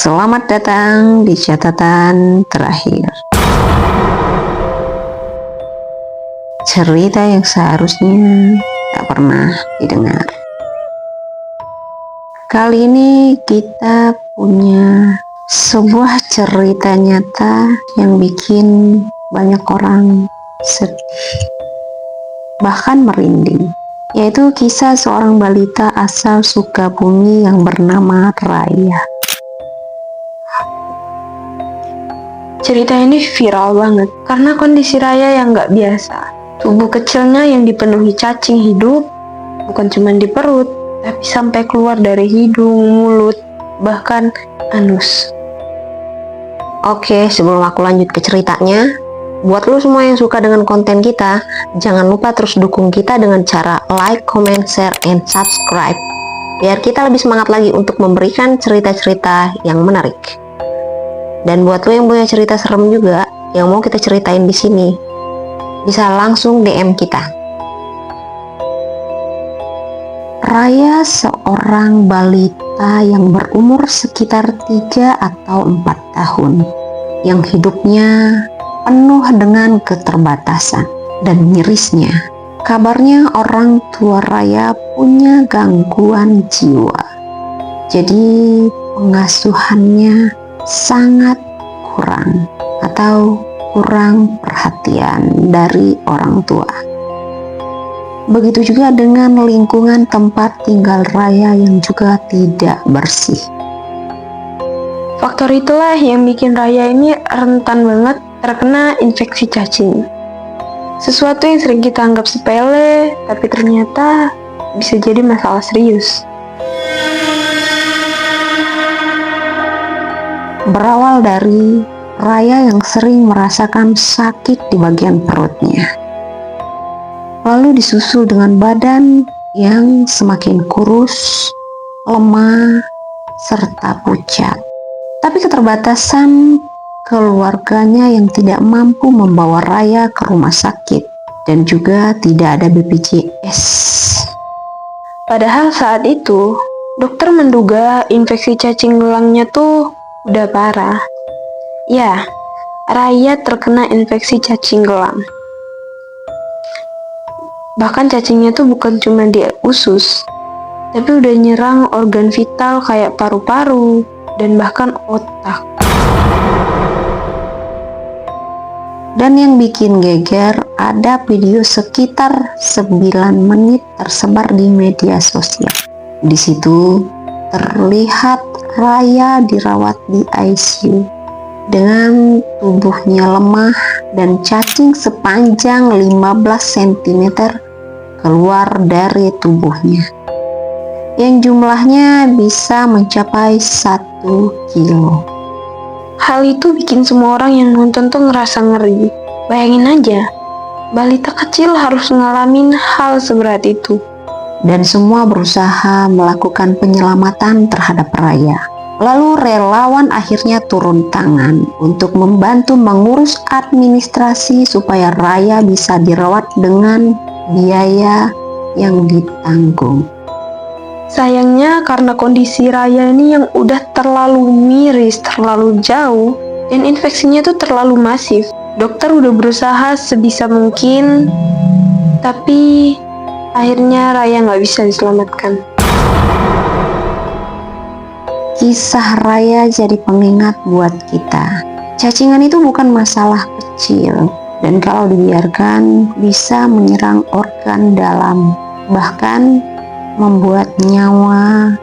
Selamat datang di catatan terakhir. Cerita yang seharusnya tak pernah didengar. Kali ini kita punya sebuah cerita nyata yang bikin banyak orang sedih, bahkan merinding. Yaitu kisah seorang balita asal Sukabumi yang bernama Raya. Cerita ini viral banget karena kondisi Raya yang gak biasa. Tubuh kecilnya yang dipenuhi cacing hidup, bukan cuma di perut, tapi sampai keluar dari hidung, mulut, bahkan anus. Oke, sebelum aku lanjut ke ceritanya, buat lo semua yang suka dengan konten kita, jangan lupa terus dukung kita dengan cara like, comment, share, and subscribe. Biar kita lebih semangat lagi untuk memberikan cerita-cerita yang menarik. Dan buat lo yang punya cerita serem juga, yang mau kita ceritain di sini, bisa langsung DM kita. Raya seorang balita yang berumur sekitar 3 atau 4 tahun, yang hidupnya penuh dengan keterbatasan dan mirisnya. Kabarnya orang tua Raya punya gangguan jiwa. Jadi pengasuhannya sangat kurang atau kurang perhatian dari orang tua. Begitu juga dengan lingkungan tempat tinggal Raya yang juga tidak bersih. Faktor itulah yang bikin Raya ini rentan banget terkena infeksi cacing. Sesuatu yang sering kita anggap sepele, tapi ternyata bisa jadi masalah serius. Berawal dari Raya yang sering merasakan sakit di bagian perutnya, lalu disusul dengan badan yang semakin kurus, lemah, serta pucat. Tapi keterbatasan keluarganya yang tidak mampu membawa Raya ke rumah sakit, dan juga tidak ada BPJS. Padahal saat itu, dokter menduga infeksi cacing gelangnya tuh udah parah. Ya, Raya terkena infeksi cacing gelang. Bahkan cacingnya tuh bukan cuma di usus, tapi udah nyerang organ vital kayak paru-paru dan bahkan otak. Dan yang bikin geger, ada video sekitar 9 menit tersebar di media sosial. Di situ terlihat Raya dirawat di ICU dengan tubuhnya lemah dan cacing sepanjang 15 cm keluar dari tubuhnya, yang jumlahnya bisa mencapai 1 kilo. Hal itu bikin semua orang yang nonton tuh ngerasa ngeri. Bayangin aja, balita kecil harus ngalamin hal seberat itu. Dan semua berusaha melakukan penyelamatan terhadap Raya. Lalu relawan akhirnya turun tangan untuk membantu mengurus administrasi supaya Raya bisa dirawat dengan biaya yang ditanggung. Sayangnya karena kondisi Raya ini yang udah terlalu miris, terlalu jauh, dan infeksinya tuh terlalu masif. Dokter udah berusaha sebisa mungkin, tapi akhirnya Raya nggak bisa diselamatkan. Kisah Raya jadi pengingat buat kita. Cacingan itu bukan masalah kecil, dan kalau dibiarkan bisa menyerang organ dalam, bahkan membuat nyawa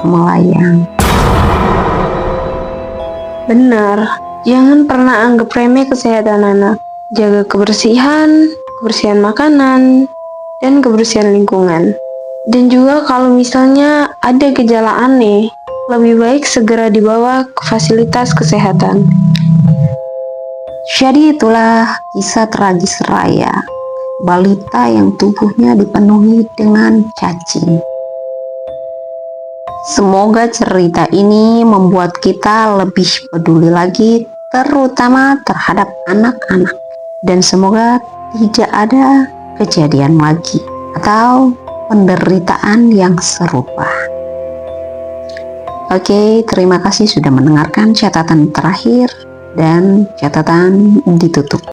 melayang. Benar, jangan pernah anggap remeh kesehatan anak. Jaga kebersihan makanan, dan kebersihan lingkungan. Dan juga kalau misalnya ada gejala aneh, lebih baik segera dibawa ke fasilitas kesehatan. Jadi itulah kisah tragis Raya, balita yang tubuhnya dipenuhi dengan cacing. Semoga cerita ini membuat kita lebih peduli lagi, terutama terhadap anak-anak. Dan semoga tidak ada kejadian lagi atau penderitaan yang serupa. Oke, terima kasih sudah mendengarkan catatan terakhir dan catatan ditutup.